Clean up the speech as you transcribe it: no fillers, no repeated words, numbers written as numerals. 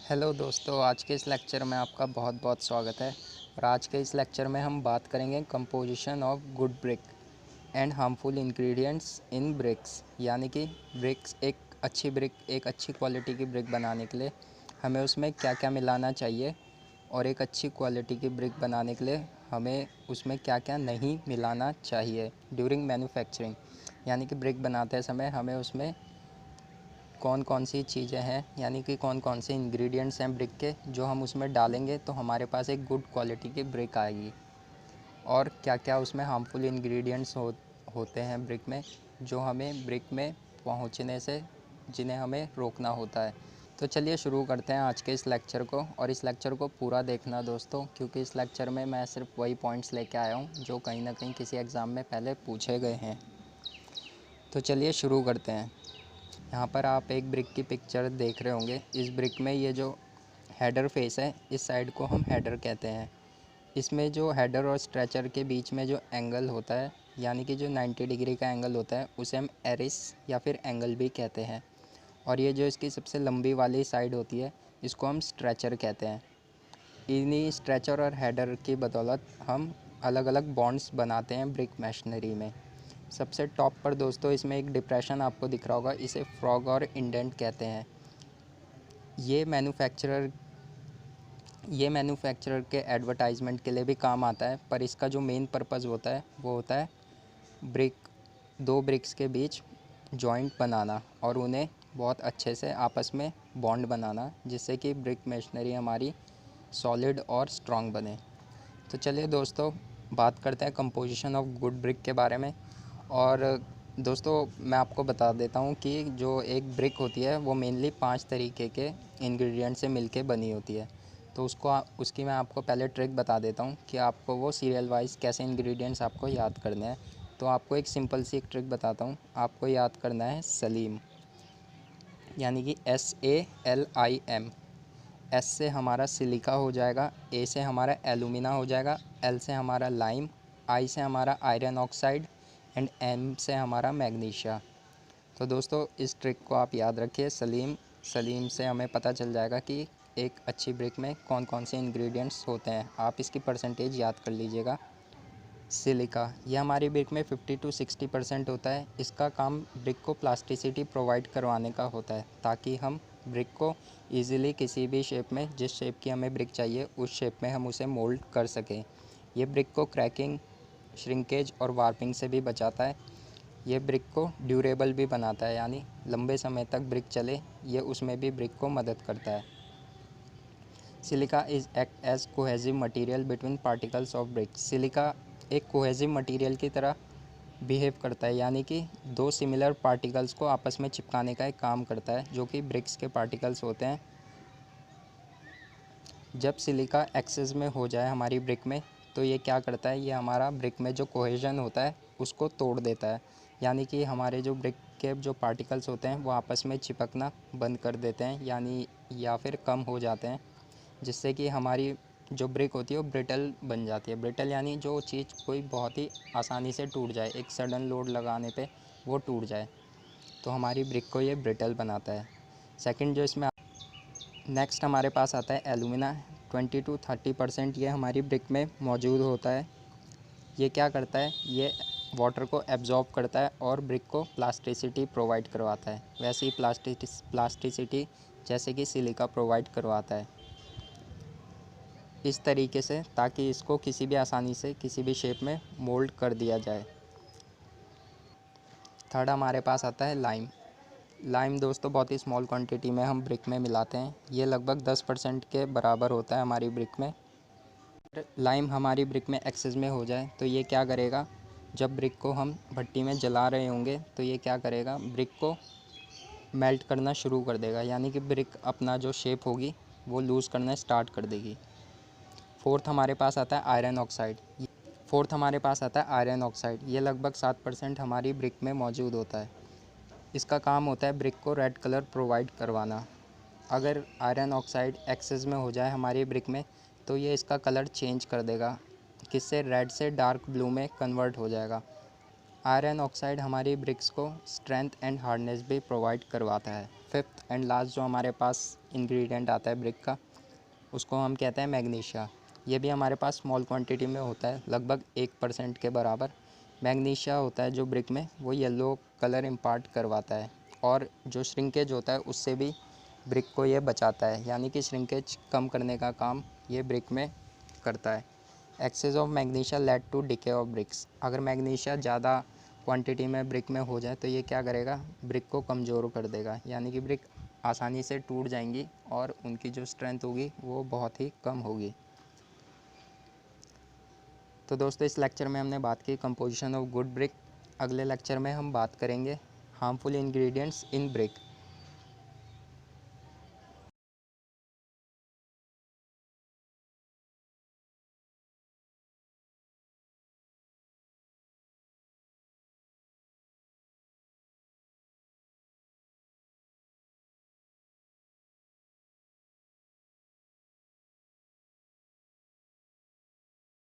Hello दोस्तों, आज के इस लेक्चर में आपका बहुत बहुत स्वागत है। और आज के इस लेक्चर में हम बात करेंगे composition of good brick and harmful ingredients in bricks. यानी कि ब्रिक्स एक अच्छी क्वालिटी की ब्रिक बनाने के लिए हमें उसमें क्या क्या मिलाना चाहिए, और एक अच्छी क्वालिटी की ब्रिक बनाने के लिए हमें उसमें क्या क्या नहीं मिलाना चाहिए ड्यूरिंग मैन्युफैक्चरिंग। यानी कि ब्रिक बनाते समय हमें उसमें कौन कौन सी चीज़ें हैं, यानी कि कौन कौन से इंग्रेडिएंट्स हैं ब्रिक के, जो हम उसमें डालेंगे तो हमारे पास एक गुड क्वालिटी की ब्रिक आएगी। और क्या क्या उसमें हार्मफुल इंग्रेडिएंट्स होते हैं ब्रिक में, जो हमें ब्रिक में पहुंचने से जिन्हें हमें रोकना होता है। तो चलिए शुरू करते हैं आज के इस लेक्चर को। और इस लेक्चर को पूरा देखना दोस्तों, क्योंकि इस लेक्चर में मैं सिर्फ वही पॉइंट्स लेके आया हूँ जो कहीं ना कहीं किसी एग्ज़ाम में पहले पूछे गए हैं। तो चलिए शुरू करते हैं। यहाँ पर आप एक ब्रिक की पिक्चर देख रहे होंगे। इस ब्रिक में ये जो हेडर फेस है, इस साइड को हम हेडर कहते हैं। इसमें जो हेडर और स्ट्रेचर के बीच में जो एंगल होता है, यानी कि जो 90 डिग्री का एंगल होता है, उसे हम एरिस या फिर एंगल भी कहते हैं। और ये जो इसकी सबसे लंबी वाली साइड होती है, इसको हम स्ट्रेचर कहते हैं। इन्हीं स्ट्रेचर और हेडर की बदौलत हम अलग अलग बॉन्ड्स बनाते हैं ब्रिक मशीनरी में। सबसे टॉप पर दोस्तों इसमें एक डिप्रेशन आपको दिख रहा होगा, इसे फ्रॉग और इंडेंट कहते हैं। ये मैन्युफैक्चरर के एडवर्टाइजमेंट के लिए भी काम आता है, पर इसका जो मेन पर्पज़ होता है वो होता है ब्रिक दो ब्रिक्स के बीच जॉइंट बनाना और उन्हें बहुत अच्छे से आपस में बॉन्ड बनाना, जिससे कि ब्रिक मशीनरी हमारी सॉलिड और स्ट्रॉन्ग बने। तो चलिए दोस्तों, बात करते हैं कंपोजिशन ऑफ गुड ब्रिक के बारे में। और दोस्तों मैं आपको बता देता हूँ कि जो एक ब्रिक होती है वो मेनली 5 तरीके के इंग्रेडिएंट से मिलके बनी होती है। तो उसकी मैं आपको पहले ट्रिक बता देता हूँ कि आपको वो सीरियल वाइज कैसे इंग्रेडिएंट्स आपको याद करने हैं। तो आपको एक सिंपल सी एक ट्रिक बताता हूँ। आपको याद करना है सलीम, यानी कि SALIM। एस से हमारा सिलिका हो जाएगा, ए से हमारा एलुमिना हो जाएगा, एल से हमारा लाइम, आई से हमारा आयरन ऑक्साइड एंड एम से हमारा मैग्नीशिया। तो दोस्तों इस ट्रिक को आप याद रखिए। सलीम से हमें पता चल जाएगा कि एक अच्छी ब्रिक में कौन कौन से इंग्रेडिएंट्स होते हैं। आप इसकी परसेंटेज याद कर लीजिएगा। सिलिका, ये हमारी ब्रिक में 50 to 60% होता है। इसका काम ब्रिक को प्लास्टिसिटी प्रोवाइड करवाने का होता है, ताकि हम ब्रिक को इजीली किसी भी शेप में, जिस शेप की हमें ब्रिक चाहिए उस शेप में हम उसे मोल्ड कर सकें। ये ब्रिक को क्रैकिंग, श्रिंकेज और वार्पिंग से भी बचाता है। ये ब्रिक को ड्यूरेबल भी बनाता है, यानी लंबे समय तक ब्रिक चले, ये उसमें भी ब्रिक को मदद करता है। Silica is act as cohesive material between particles of brick. Silica एक कोहेसिव मटेरियल की तरह बिहेव करता है, यानी कि दो सिमिलर पार्टिकल्स को आपस में चिपकाने का एक काम करता है, जो कि ब्रिक्स के पार्टिकल्स होते हैं। जब सिलिका एक्सेस में हो जाए हमारी ब्रिक में, तो ये क्या करता है, ये हमारा ब्रिक में जो कोहेजन होता है उसको तोड़ देता है। यानी कि हमारे जो ब्रिक के जो पार्टिकल्स होते हैं वो आपस में चिपकना बंद कर देते हैं, यानी या फिर कम हो जाते हैं, जिससे कि हमारी जो ब्रिक होती है वो ब्रिटल बन जाती है। ब्रिटल यानी जो चीज़ कोई बहुत ही आसानी से टूट जाए, एक सडन लोड लगाने पे वो टूट जाए, तो हमारी ब्रिक को ये ब्रिटल बनाता है। सेकंड जो इसमें नेक्स्ट हमारे पास आता है एलुमिना। 20 to 30% ये हमारी ब्रिक में मौजूद होता है। ये क्या करता है, ये वाटर को एब्जॉर्ब करता है और ब्रिक को प्लास्टिसिटी प्रोवाइड करवाता है, वैसे ही प्लास्टिसिटी जैसे कि सिलिका प्रोवाइड करवाता है, इस तरीके से, ताकि इसको किसी भी आसानी से किसी भी शेप में मोल्ड कर दिया जाए। थर्ड हमारे पास आता है लाइम। लाइम दोस्तों बहुत ही स्मॉल क्वांटिटी में हम ब्रिक में मिलाते हैं। ये लगभग 10% के बराबर होता है हमारी ब्रिक में। लाइम हमारी ब्रिक में एक्सेस में हो जाए तो ये क्या करेगा, जब ब्रिक को हम भट्टी में जला रहे होंगे तो ये क्या करेगा, ब्रिक को मेल्ट करना शुरू कर देगा, यानी कि ब्रिक अपना जो शेप होगी वो लूज़ करना स्टार्ट कर देगी। फोर्थ हमारे पास आता है आयरन ऑक्साइड। ये लगभग 7% हमारी ब्रिक में मौजूद होता है। इसका काम होता है ब्रिक को रेड कलर प्रोवाइड करवाना। अगर आयरन ऑक्साइड एक्सेस में हो जाए हमारी ब्रिक में, तो ये इसका कलर चेंज कर देगा, किससे, रेड से डार्क ब्लू में कन्वर्ट हो जाएगा। आयरन ऑक्साइड हमारी ब्रिक्स को स्ट्रेंथ एंड हार्डनेस भी प्रोवाइड करवाता है। फिफ्थ एंड लास्ट जो हमारे पास इंग्रेडिएंट आता है ब्रिक का, उसको हम कहते हैं मैग्नीशिया। ये भी हमारे पास स्मॉल क्वांटिटी में होता है, लगभग 1% के बराबर मैग्नीशिया होता है जो ब्रिक में वो येलो कलर इम्पार्ट करवाता है, और जो श्रिंकेज होता है उससे भी ब्रिक को ये बचाता है, यानी कि श्रिंकेज कम करने का काम ये ब्रिक में करता है। Excess of magnesia led to decay of bricks. अगर मैग्नीशिया ज़्यादा क्वांटिटी में ब्रिक में हो जाए तो ये क्या करेगा, ब्रिक को कमज़ोर कर देगा, यानी कि ब्रिक आसानी से टूट जाएंगी और उनकी जो स्ट्रेंथ होगी वो बहुत ही कम होगी। तो दोस्तों इस लेक्चर में हमने बात की कंपोजिशन ऑफ गुड ब्रिक। अगले लेक्चर में हम बात करेंगे हार्मफुल इंग्रेडिएंट्स इन ब्रिक।